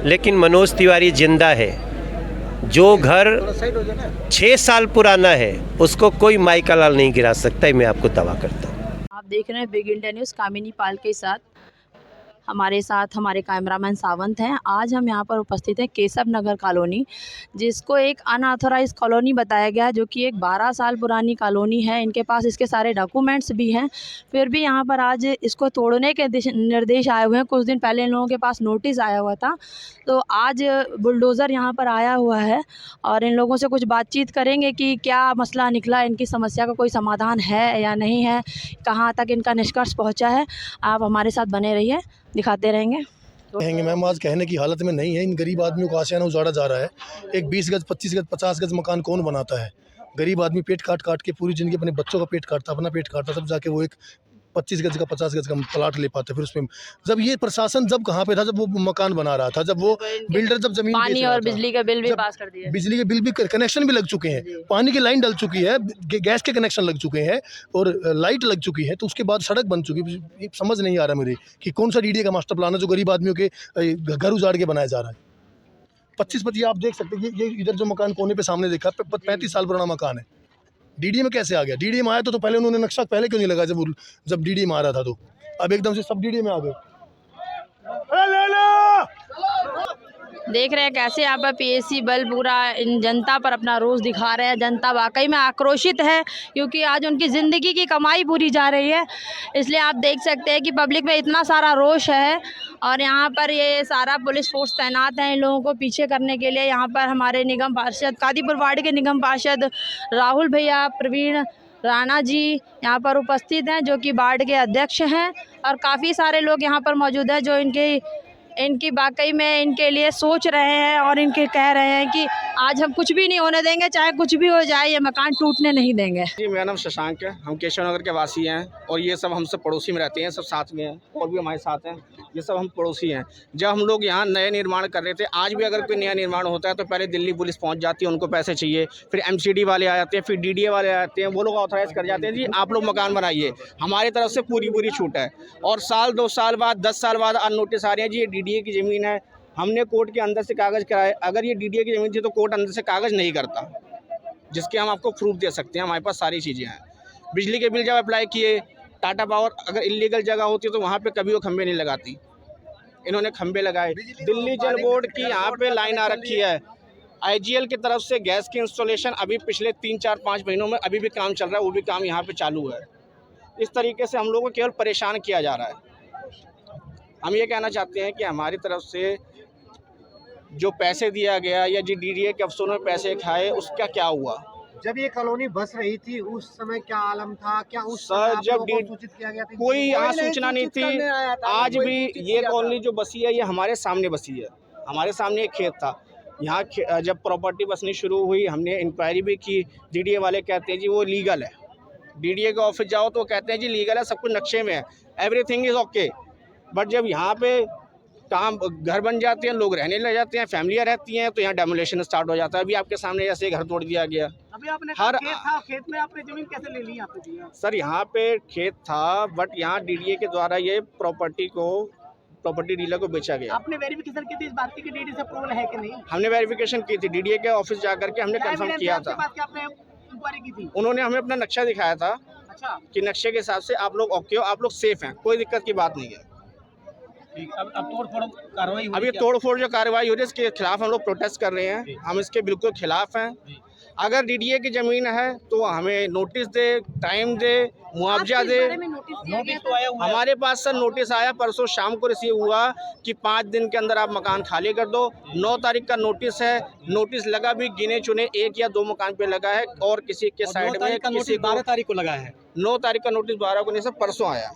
लेकिन मनोज तिवारी जिंदा है। जो घर 6 साल पुराना है उसको कोई माई का लाल नहीं गिरा सकता है, मैं आपको दावा करता हूँ। आप देख रहे हैं बिग इंडिया न्यूज़। कामिनी पाल के साथ हमारे कैमरामैन सावंत हैं। आज हम यहाँ पर उपस्थित हैं केशव नगर कॉलोनी, जिसको एक अनऑथोराइज कॉलोनी बताया गया है, जो कि एक 12 साल पुरानी कॉलोनी है। इनके पास इसके सारे डॉक्यूमेंट्स भी हैं, फिर भी यहाँ पर आज इसको तोड़ने के निर्देश आए हुए हैं। कुछ दिन पहले इन लोगों के पास नोटिस आया हुआ था, तो आज बुलडोज़र यहाँ पर आया हुआ है और इन लोगों से कुछ बातचीत करेंगे कि क्या मसला निकला, इनकी समस्या का कोई समाधान है या नहीं है, कहाँ तक इनका निष्कर्ष पहुँचा है। आप हमारे साथ बने रहिए, दिखाते रहेंगे। कहेंगे मैम, आज कहने की हालत में नहीं है। इन गरीब आदमियों को आशियाना उजाड़ा जा रहा है। एक 20 गज, 25 गज, 50 गज मकान कौन बनाता है? गरीब आदमी पेट काट के पूरी ज़िंदगी अपने बच्चों का पेट काटता, अपना पेट काटता, तब जाके वो एक 25 गज का 50 गज का प्लाट ले पाते। फिर उसमें जब ये प्रशासन जब कहाँ पे था, जब वो मकान बना रहा था, जब वो बिल्डर जब जमीन पानी और बिजली का बिल भी पास कर दिया, बिजली के बिल भी, कनेक्शन भी लग चुके हैं, पानी की लाइन डल चुकी है, गैस के कनेक्शन लग चुके हैं और लाइट लग चुकी है। तो उसके बाद सड़क बन चुकी है। समझ नहीं आ रहा मेरे कि कौन सा डीडीए का मास्टर प्लान है जो गरीब आदमियों के घर उजाड़ के बनाया जा रहा है। 25 आप देख सकते हैं। ये इधर जो मकान कोने पे सामने देखा, 35 साल पुराना मकान है। डीडीए में कैसे आ गया? डीडीए में आया तो पहले उन्होंने नक्शा पहले क्यों नहीं लगा जब डीडीए में आ रहा था? तो अब एकदम से सब डीडीए में आ गए। देख रहे हैं कैसे यहाँ पर पीएससी बल पूरा इन जनता पर अपना रोष दिखा रहे हैं। जनता वाकई में आक्रोशित है, क्योंकि आज उनकी ज़िंदगी की कमाई पूरी जा रही है। इसलिए आप देख सकते हैं कि पब्लिक में इतना सारा रोष है और यहाँ पर ये सारा पुलिस फोर्स तैनात है इन लोगों को पीछे करने के लिए। यहाँ पर हमारे निगम पार्षद, कादीपुर वार्ड के निगम पार्षद राहुल भैया, प्रवीण राणा जी यहाँ पर उपस्थित हैं, जो कि वार्ड के अध्यक्ष हैं, और काफ़ी सारे लोग यहाँ पर मौजूद हैं जो इनकी वाकई में इनके लिए सोच रहे हैं और इनके कह रहे हैं कि आज हम कुछ भी नहीं होने देंगे, चाहे कुछ भी हो जाए, ये मकान टूटने नहीं देंगे। जी, मेरा नाम शशांक है। हम केशव नगर के वासी हैं और ये सब हमसे पड़ोसी में रहते हैं, सब साथ में हैं और भी हमारे साथ हैं। ये सब हम पड़ोसी हैं। जब हम लोग यहाँ नए निर्माण कर रहे थे, आज भी अगर कोई नया निर्माण होता है तो पहले दिल्ली पुलिस पहुँच जाती है, उनको पैसे चाहिए, फिर MCD वाले आ जाते हैं, फिर DDA वाले आ जाते हैं, वो लोग ऑथराइज़ कर जाते हैं, जी आप लोग मकान बनाइए, हमारी तरफ से पूरी छूट है। और साल 2 साल बाद, 10 साल बाद नोटिस आ रहे हैं, जी ये DDA की ज़मीन है, हमने कोर्ट के अंदर से कागज़ कराए। अगर ये DDA की ज़मीन थी तो कोर्ट अंदर से कागज़ नहीं करता, जिसके हम आपको प्रूफ दे सकते हैं। हमारे पास सारी चीज़ें हैं। बिजली के बिल जब अप्लाई किए, टाटा पावर अगर इलीगल जगह होती तो वहाँ पे कभी वो खंभे नहीं लगाती, इन्होंने खंभे लगाए। दिल्ली जल बोर्ड की यहाँ पे लाइन आ रखी है। IGL की तरफ से गैस की इंस्टॉलेशन अभी पिछले 3, 4, 5 महीनों में अभी भी काम चल रहा है, वो भी काम यहाँ पे चालू है। इस तरीके से हम लोगों को केवल परेशान किया जा रहा है। हम ये कहना चाहते हैं कि हमारी तरफ से जो पैसे दिया गया या जो DDA के अफसरों ने पैसे खाए, उसका क्या हुआ? जब ये कॉलोनी बस रही थी उस समय क्या आलम था? क्या उस सर समय जब सूचित किया गया था? कोई यहाँ सूचना नहीं थी। आज भी ये कॉलोनी जो बसी है, ये हमारे सामने बसी है। हमारे सामने एक खेत था। यहाँ जब प्रॉपर्टी बसनी शुरू हुई, हमने इंक्वायरी भी की। DDA वाले कहते हैं जी वो लीगल है। DDA के ऑफिस जाओ तो कहते हैं जी लीगल है, सब कुछ नक्शे में है, एवरीथिंग इज़ ओके। बट जब यहाँ पे काम घर बन जाते हैं, लोग रहने लग जाते हैं, फैमिलियाँ रहती हैं, तो यहाँ डेमोलेशन स्टार्ट हो जाता है। अभी आपके सामने जैसे घर तोड़ दिया गया। अभी आपने खेत में आपने जमीन कैसे ले ली आपने? सर यहाँ पे खेत था, बट यहाँ DDA के द्वारा ये प्रॉपर्टी डीलर को बेचा गया। आपने वेरिफिकेशन की थी इस बात की कि DDA से अप्रूवल है कि नहीं? हमने वेरिफिकेशन की थी, DDA के ऑफिस जा करके हमने कंफर्म किया था। आपने इंक्वायरी की थी? उन्होंने हमें अपना नक्शा दिखाया था। अच्छा, कि नक्शे के हिसाब से आप लोग ओके हो, आप लोग सेफ हैं, कोई दिक्कत की बात नहीं है। अब तोड़-फोड़ कार्रवाई हो रही है? अभी तोड़-फोड़ जो कार्रवाई हो रही है, इसके खिलाफ हम लोग प्रोटेस्ट कर रहे हैं। हम इसके बिल्कुल खिलाफ हैं। अगर DDA की ज़मीन है तो हमें नोटिस दे, टाइम दे, मुआवजा दे। नोटिस तो आया हुआ है। हमारे पास सर नोटिस आया, परसों शाम को रिसीव हुआ कि 5 दिन के अंदर आप मकान खाली कर दो। 9 तारीख का नोटिस है। नोटिस लगा भी गिने चुने 1 या 2 मकान पे लगा है और किसी के साइड में किसी 12 तारीख को लगा है। 9 तारीख का नोटिस 12 को नहीं सर, परसों आया,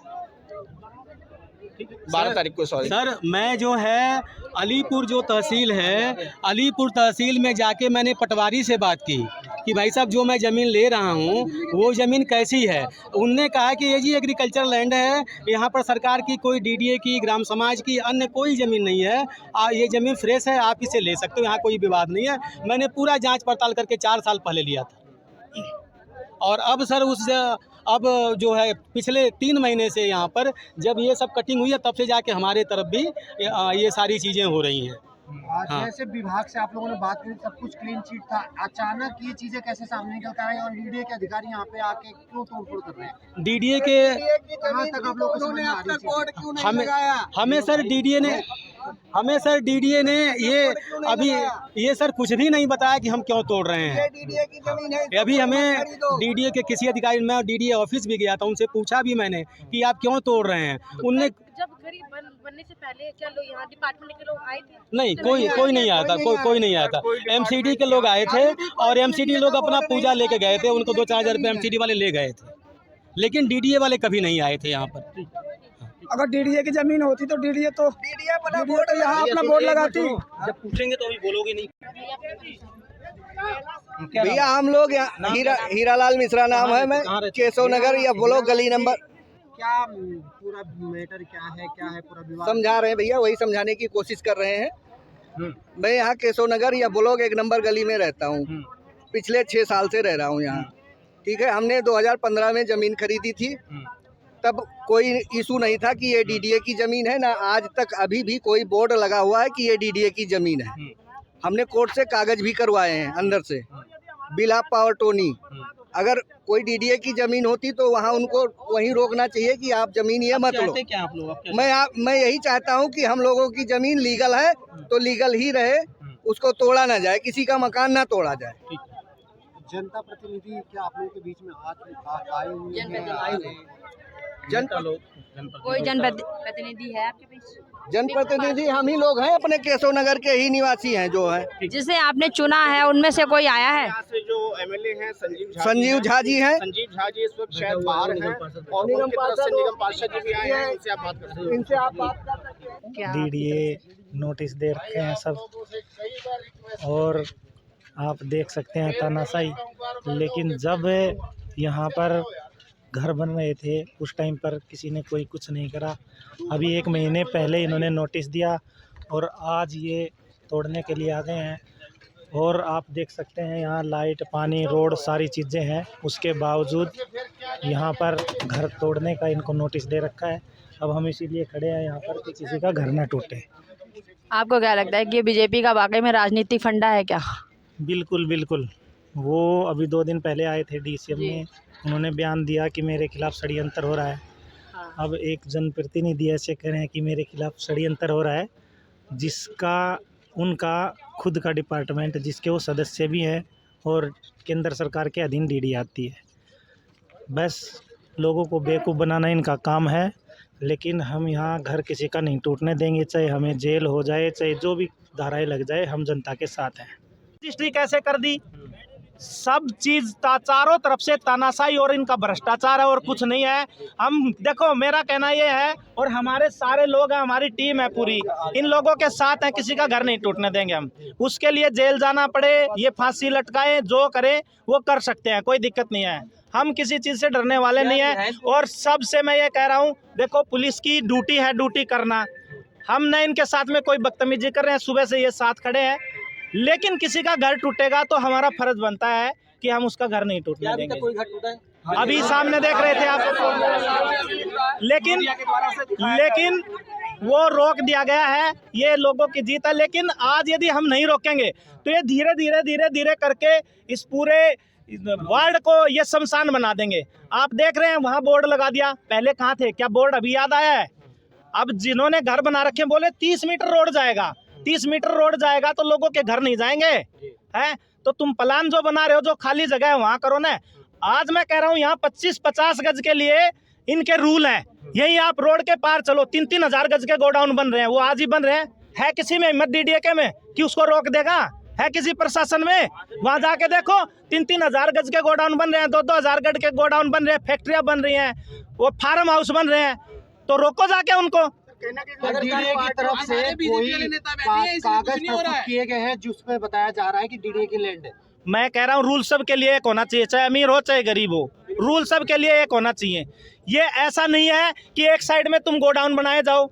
12 तारीख को। सॉरी सर, मैं जो है अलीपुर जो तहसील है, अलीपुर तहसील में जाके मैंने पटवारी से बात की कि भाई साहब जो मैं ज़मीन ले रहा हूँ वो ज़मीन कैसी है। उनने कहा कि ये जी एग्रीकल्चर लैंड है, यहाँ पर सरकार की कोई DDA की, ग्राम समाज की, अन्य कोई ज़मीन नहीं है। ये ज़मीन फ्रेश है, आप इसे ले सकते हो, यहाँ कोई विवाद नहीं है। मैंने पूरा जांच पड़ताल करके 4 साल पहले लिया था। और अब सर अब जो है पिछले 3 महीने से यहाँ पर जब ये सब कटिंग हुई है, तब से जाके हमारे तरफ भी ये सारी चीज़ें हो रही हैं। हाँ। जैसे विभाग से आप लोगों ने बात की, सब कुछ क्लीन चिट था, अचानक ये चीजें कैसे सामने निकल कर आई और डीडीए के अधिकारी यहाँ पे आके क्यों तोड़फोड़ कर रहे हैं? डीडीए के कहाँ तक आप लोग को समझ में आ रही चीज़? हमें सर डीडीए ने ये अभी ये सर कुछ भी नहीं बताया कि हम क्यों तोड़ रहे हैं। अभी हमें डीडीए के किसी अधिकारी, मैं डीडीए ऑफिस भी गया था, उनसे पूछा भी मैंने कि आप क्यों तोड़ रहे हैं। उनने जब गरीब बनने से पहले क्या लोग यहाँ डिपार्टमेंट के लोग आए थे? नहीं, कोई नहीं आया था, कोई नहीं आया था। एमसीडी के लोग आए थे और एमसीडी लोग अपना पूजा लेके गए थे, उनको 2-4 हज़ार रुपये एमसीडी वाले ले गए थे, लेकिन डीडीए वाले कभी नहीं आए थे यहाँ पर। अगर डीडीए की जमीन होती तो डीडीए तो यहाँ अपना बोर्ड लगाती। जब पूछेंगे तो अभी बोलोगे नहीं। भैया हम लोग यहाँ हीरालाल मिश्रा नाम है, मैं केशव नगर या बोलो गली नंबर। क्या पूरा मैटर क्या है पूरा विवाद? समझा रहे हैं भैया, वही समझाने की कोशिश कर रहे हैं। मैं यहाँ केशव नगर या ब्लॉक 1 नंबर गली में रहता हूँ, पिछले 6 साल से रह रहा हूँ यहाँ। ठीक है, हमने 2015 में ज़मीन खरीदी थी, तब कोई इशू नहीं था कि ये डीडीए की ज़मीन है, ना आज तक अभी भी कोई बोर्ड लगा हुआ है कि ये डीडीए की ज़मीन है। हमने कोर्ट से कागज़ भी करवाए हैं अंदर से, बिल ऑफ पावर टोनी। अगर कोई डीडीए की ज़मीन होती तो वहाँ उनको वहीं रोकना चाहिए कि आप ज़मीन ये मत लो। क्या आप लोग मैं यही चाहता हूँ कि हम लोगों की ज़मीन लीगल है तो लीगल ही रहे, उसको तोड़ा ना जाए, किसी का मकान ना तोड़ा जाए। जनता प्रतिनिधि क्या आप लोगों के बीच में आए हुए हैं? कोई जनप्रतिनिधि है आपके बीच? जनप्रतिनिधि हम ही लोग हैं, अपने केशव नगर के ही निवासी हैं जो हैं। जिसे आपने चुना है उनमें से कोई आया है? यहाँ से जो एमएलए हैं संजीव झा जी हैं। संजीव झा जी इस वक्त शायद बाहर हैं और उनकी तरफ से निगम पार्षद जी भी आए हैं, इनसे आप बात कर सकते हैं। इनसे आप बात कर सकते हैं। डीडीए नोटिस दे रखे हैं सब, और आप देख सकते हैं तानाशाही। लेकिन जब यहाँ पर घर बन रहे थे उस टाइम पर किसी ने कोई कुछ नहीं करा। अभी 1 महीने पहले इन्होंने नोटिस दिया और आज ये तोड़ने के लिए आ गए हैं। और आप देख सकते हैं यहाँ लाइट, पानी, रोड सारी चीज़ें हैं, उसके बावजूद यहाँ पर घर तोड़ने का इनको नोटिस दे रखा है। अब हम इसीलिए खड़े हैं यहाँ पर कि किसी का घर ना टूटे। आपको क्या लगता है कि बीजेपी का वाकई में राजनीतिक फंडा है क्या? बिल्कुल बिल्कुल। वो अभी 2 दिन पहले आए थे डीसीएम में, उन्होंने बयान दिया कि मेरे खिलाफ षड्यंत्र हो रहा है। अब एक जनप्रतिनिधि ऐसे कह रहे हैं कि मेरे खिलाफ षड्यंत्र हो रहा है, जिसका उनका खुद का डिपार्टमेंट, जिसके वो सदस्य भी हैं और केंद्र सरकार के अधीन डीडी आती है। बस लोगों को बेवकूफ़ बनाना इनका काम है। लेकिन हम यहाँ घर किसी का नहीं टूटने देंगे, चाहे हमें जेल हो जाए, चाहे जो भी धाराएं लग जाए, हम जनता के साथ हैं। रजिस्ट्री कैसे कर दी? सब चीज़ चारों तरफ से तानाशाही और इनका भ्रष्टाचार है और कुछ नहीं है। हम देखो, मेरा कहना ये है और हमारे सारे लोग हैं, हमारी टीम है पूरी, इन लोगों के साथ हैं, किसी का घर नहीं टूटने देंगे हम। उसके लिए जेल जाना पड़े, ये फांसी लटकाएं, जो करें वो कर सकते हैं, कोई दिक्कत नहीं है। हम किसी चीज़ से डरने वाले नहीं हैं। और सबसे मैं ये कह रहा हूँ, देखो पुलिस की ड्यूटी है ड्यूटी करना। हम न इनके साथ में कोई बदतमीजी कर रहे हैं, सुबह से ये साथ खड़े हैं, लेकिन किसी का घर टूटेगा तो हमारा फर्ज बनता है कि हम उसका घर नहीं टूटने देंगे। कोई घर टूटा है? अभी सामने देख रहे थे आप, लेकिन वो रोक दिया गया है, ये लोगों की जीत है। लेकिन आज यदि हम नहीं रोकेंगे तो ये धीरे धीरे करके इस पूरे वार्ड को ये शमशान बना देंगे। आप देख रहे हैं वहाँ बोर्ड लगा दिया, पहले कहाँ थे? क्या बोर्ड अभी याद आया है? अब जिन्होंने घर बना रखे बोले 30 मीटर रोड जाएगा, 30 मीटर रोड जाएगा तो लोगों के घर नहीं जाएंगे, हैं? तो तुम प्लान जो बना रहे हो, जो खाली जगह है वहाँ करो ना। आज मैं कह रहा हूँ यहाँ 25-50 गज के लिए इनके रूल हैं। यही आप रोड के पार चलो, 3-3 हज़ार गज के गोडाउन बन रहे हैं, वो आज ही बन रहे हैं। है किसी में हिम्मत डीडीए में कि उसको रोक देगा? है किसी प्रशासन में? वहाँ जाके देखो, 3-3 हज़ार गज के गोडाउन बन रहे हैं, 2-2 हज़ार गज के गोडाउन बन रहे हैं, फैक्ट्रियाँ बन रही हैं, वो फार्म हाउस बन रहे हैं। तो रोको जाके उनको। डीडीए की तरफ से कोई कागज प्रस्तुत किए गए हैं जिसमें बताया जा रहा है कि डीडीए की लैंड है। मैं कह रहा हूँ रूल सब के लिए एक होना चाहिए, चाहे अमीर हो चाहे गरीब हो, रूल सब के लिए एक होना चाहिए। ये ऐसा नहीं है कि एक साइड में तुम गोडाउन बनाए जाओ,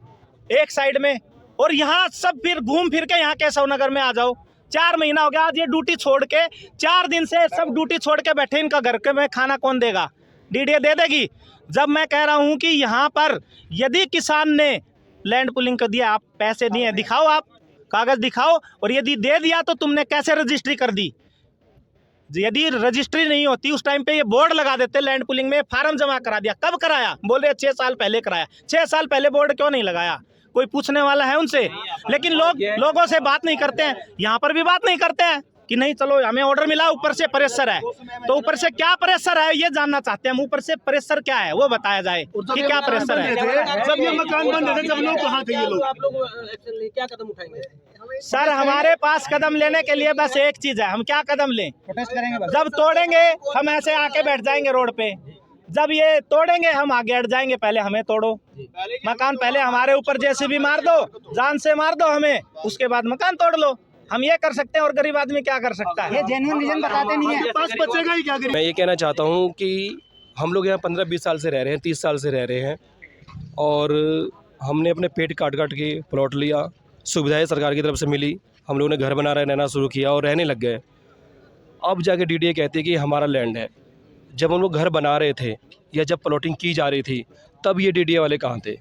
एक साइड में, और यहाँ सब फिर घूम फिर के यहाँ केशव नगर में आ जाओ। 4 महीना हो गया आज ये ड्यूटी छोड़ के, 4 दिन से सब ड्यूटी छोड़ के बैठे, इनका घर के में खाना कौन देगा? डीडीए दे देगी। जब मैं कह रहा हूँ कि यहाँ पर यदि किसान ने लैंड पुलिंग कर दिया, आप पैसे दिए, दिखाओ, आप कागज़ दिखाओ, और यदि दे दिया तो तुमने कैसे रजिस्ट्री कर दी? यदि रजिस्ट्री नहीं होती उस टाइम पे ये बोर्ड लगा देते, लैंड पुलिंग में फार्म जमा करा दिया। कब कराया? बोल रहे 6 साल पहले कराया। 6 साल पहले बोर्ड क्यों नहीं लगाया? कोई पूछने वाला है उनसे? लेकिन लोगों से बात नहीं करते हैं। यहाँ पर भी बात नहीं करते हैं कि नहीं चलो हमें ऑर्डर मिला, ऊपर से प्रेशर है। तो ऊपर से क्या प्रेशर है ये जानना चाहते हैं हम। ऊपर से प्रेशर क्या है वो बताया जाए कि क्या प्रेशर है। जब ये मकान बन रहे थे जब लोग कहाँ थे? ये लोग आप लोग एक्शन ले, क्या कदम उठाएंगे? सर हमारे पास कदम लेने के लिए बस एक चीज है, हम क्या कदम लें? प्रोटेस्ट करेंगे बस। जब तोड़ेंगे हम ऐसे आके बैठ जाएंगे रोड पे, जब ये तोड़ेंगे हम आगे हट जाएंगे। पहले हमें तोड़ो मकान, पहले हमारे ऊपर जेसीबी मार दो, जान से मार दो हमें, उसके बाद मकान तोड़ लो। हम ये कर सकते हैं, और गरीब आदमी क्या कर सकता है? ये जेन्युइन रीजन बताते नहीं है। पास बचेगा ही क्या? मैं ये कहना चाहता हूँ कि हम लोग यहाँ 15-20 साल से रह रहे हैं, 30 साल से रह रहे हैं, और हमने अपने पेट काट काट के प्लॉट लिया, सुविधाएं सरकार की तरफ से मिली, हम लोगों ने घर बना रहना शुरू किया और रहने लग गए। अब जाके डीडीए कहते हैं कि हमारा लैंड है। जब हम लोग घर बना रहे थे या जब प्लॉटिंग की जा रही थी तब ये डीडीए वाले कहाँ थे?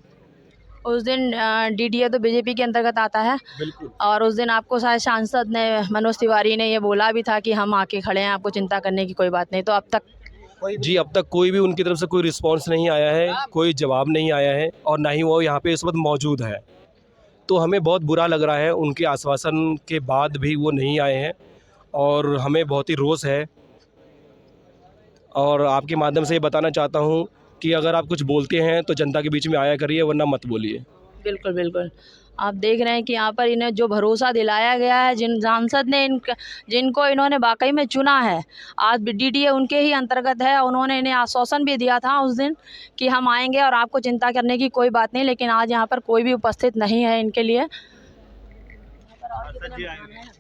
उस दिन डीडीए तो बीजेपी के अंतर्गत आता है। बिल्कुल। और उस दिन आपको शायद सांसद ने, मनोज तिवारी ने ये बोला भी था कि हम आके खड़े हैं, आपको चिंता करने की कोई बात नहीं। तो अब तक जी अब तक कोई भी उनकी तरफ से कोई रिस्पांस नहीं आया है, कोई जवाब नहीं आया है, और ना ही वो यहाँ पे इस वक्त मौजूद है। तो हमें बहुत बुरा लग रहा है, उनके आश्वासन के बाद भी वो नहीं आए हैं, और हमें बहुत ही रोष है। और आपके माध्यम से ये बताना चाहता हूँ कि अगर आप कुछ बोलते हैं तो जनता के बीच में आया करिए, वरना मत बोलिए। बिल्कुल बिल्कुल। आप देख रहे हैं कि यहाँ पर इन्हें जो भरोसा दिलाया गया है, जिन सांसद ने जिनको इन्होंने वाकई में चुना है, आज डीडीए उनके ही अंतर्गत है। उन्होंने इन्हें आश्वासन भी दिया था उस दिन कि हम आएंगे और आपको चिंता करने की कोई बात नहीं, लेकिन आज यहाँ पर कोई भी उपस्थित नहीं है इनके लिए।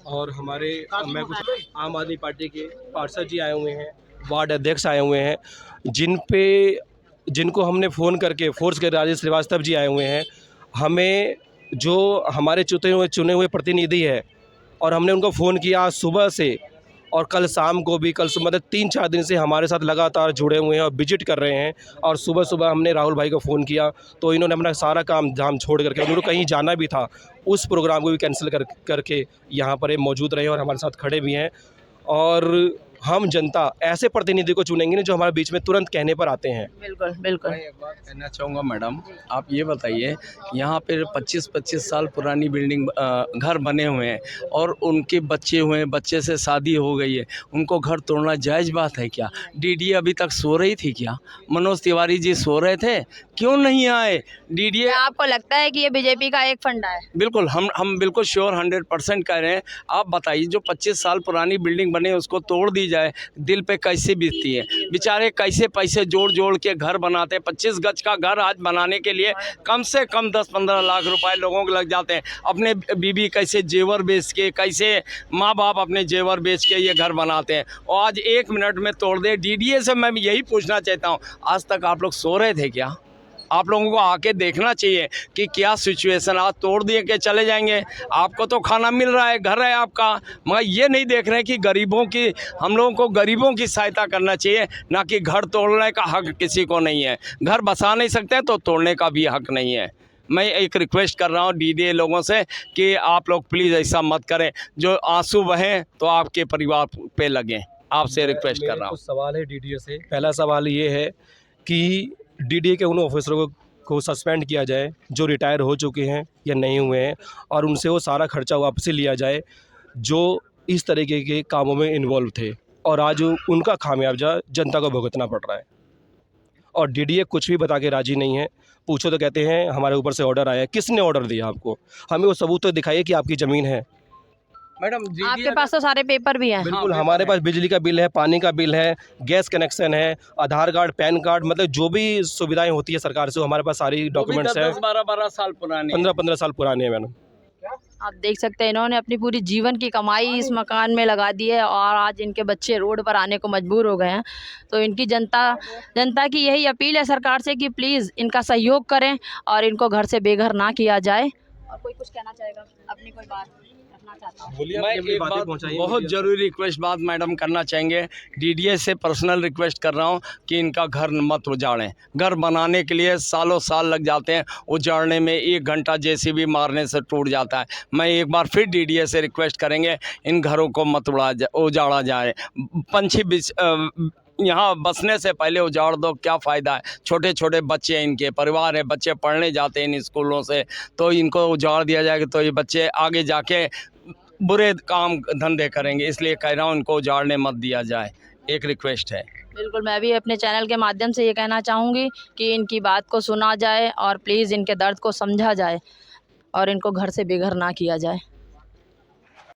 और हमारे मैं कुछ आम आदमी पार्टी के पार्षद जी आए हुए हैं, वार्ड अध्यक्ष आए हुए हैं, जिनको हमने फ़ोन करके फोर्स के राजेश श्रीवास्तव जी आए हुए हैं। हमें जो हमारे चुने हुए प्रतिनिधि है, और हमने उनको फ़ोन किया आज सुबह से, और कल शाम को भी, कल सुबह मतलब 3-4 दिन से हमारे साथ लगातार जुड़े हुए हैं और विजिट कर रहे हैं। और सुबह सुबह हमने राहुल भाई को फ़ोन किया तो इन्होंने अपना सारा काम धाम छोड़ करके, उन्होंने कहीं जाना भी था, उस प्रोग्राम को भी कैंसिल करके यहाँ पर मौजूद रहे और हमारे साथ खड़े भी हैं। और हम जनता ऐसे प्रतिनिधि को चुनेंगे ना जो हमारे बीच में तुरंत कहने पर आते हैं। बिल्कुल बिल्कुल। मैं एक बात कहना चाहूँगा मैडम, आप ये बताइए, यहाँ पर 25-25 साल पुरानी बिल्डिंग घर बने हुए हैं और उनके बच्चे हुए हैं, बच्चे से शादी हो गई है, उनको घर तोड़ना जायज़ बात है क्या? डीडीए अभी तक सो रही थी क्या? मनोज तिवारी जी सो रहे थे, क्यों नहीं आए? डीडीए आपको लगता है कि ये बीजेपी का एक फंडा है? बिल्कुल, हम बिल्कुल श्योर 100% कह रहे हैं। आप बताइए, जो 25 साल पुरानी बिल्डिंग बने उसको तोड़ दी जाए, दिल पे कैसे बीतती है? बेचारे कैसे पैसे जोड़ के घर बनाते हैं। 25 गज का घर आज बनाने के लिए कम से कम 10-15 लाख रुपए लोगों को लग जाते हैं। अपने बीबी कैसे जेवर बेच के, कैसे माँ बाप अपने जेवर बेच के ये घर बनाते हैं, और आज 1 मिनट में तोड़ दे। डीडीए से मैं यही पूछना चाहता हूँ, आज तक आप लोग सो रहे थे क्या? आप लोगों को आके देखना चाहिए कि क्या सिचुएशन, आज तोड़ दिए के चले जाएंगे। आपको तो खाना मिल रहा है, घर है आपका, मगर ये नहीं देख रहे हैं कि गरीबों की, हम लोगों को गरीबों की सहायता करना चाहिए, ना कि घर तोड़ने का हक किसी को नहीं है। घर बसा नहीं सकते तो तोड़ने का भी हक नहीं है। मैं एक रिक्वेस्ट कर रहा हूँ डीडीए लोगों से कि आप लोग प्लीज़ ऐसा मत करें, जो आंसू बहें तो आपके परिवार पे लगें। आपसे रिक्वेस्ट कर रहा हूँ। कुछ सवाल है डीडीए से। पहला सवाल ये है कि डीडीए के उन ऑफिसरों को सस्पेंड किया जाए जो रिटायर हो चुके हैं या नहीं हुए हैं, और उनसे वो सारा खर्चा वापसी लिया जाए जो इस तरीके के कामों में इन्वॉल्व थे, और आज उनका खामियाजा जनता को भुगतना पड़ रहा है। और डीडीए कुछ भी बता के राजी नहीं है। पूछो तो कहते हैं हमारे ऊपर से ऑर्डर आया है। किसने ऑर्डर दिया आपको? हमें वो सबूत तो दिखाइए कि आपकी ज़मीन है। मैडम आपके पास तो सारे पेपर भी हैं। बिल्कुल, हमारे पास बिजली का बिल है, पानी का बिल है, गैस कनेक्शन है, आधार कार्ड, पैन कार्ड, मतलब जो भी सुविधाएं होती है सरकार से, हमारे पास सारी डॉक्यूमेंट्स हैं। 10-12 साल पुराने, 15-15 साल पुराने हैं मैडम। आप देख सकते हैं इन्होंने अपनी पूरी जीवन की कमाई इस मकान में लगा दी है, और आज इनके बच्चे रोड पर आने को मजबूर हो गए हैं। तो इनकी जनता की यही अपील है सरकार से कि प्लीज़ इनका सहयोग करें और इनको घर से बेघर ना किया जाए। और कोई कुछ कहना चाहेगा अपनी कोई बात? रखना चाहता हूँ। मैं एक बात बहुत ज़रूरी रिक्वेस्ट बात मैडम करना चाहेंगे। डीडीएस से पर्सनल रिक्वेस्ट कर रहा हूँ कि इनका घर मत उजाड़ें। घर बनाने के लिए सालों साल लग जाते हैं, उजाड़ने में 1 घंटा जेसीबी मारने से टूट जाता है। मैं एक बार फिर डीडीएस से रिक्वेस्ट करेंगे इन घरों को मत उजाड़ा जाए। पंछी यहाँ बसने से पहले उजाड़ दो, क्या फ़ायदा है। छोटे छोटे बच्चे हैं, इनके परिवार है, बच्चे पढ़ने जाते हैं इन स्कूलों से, तो इनको उजाड़ दिया जाएगा तो ये बच्चे आगे जाके बुरे काम धंधे करेंगे। इसलिए कह रहा हूँ इनको उजाड़ने मत दिया जाए, एक रिक्वेस्ट है। बिल्कुल, मैं भी अपने चैनल के माध्यम से ये कहना चाहूँगी कि इनकी बात को सुना जाए और प्लीज़ इनके दर्द को समझा जाए और इनको घर से बेघर ना किया जाए।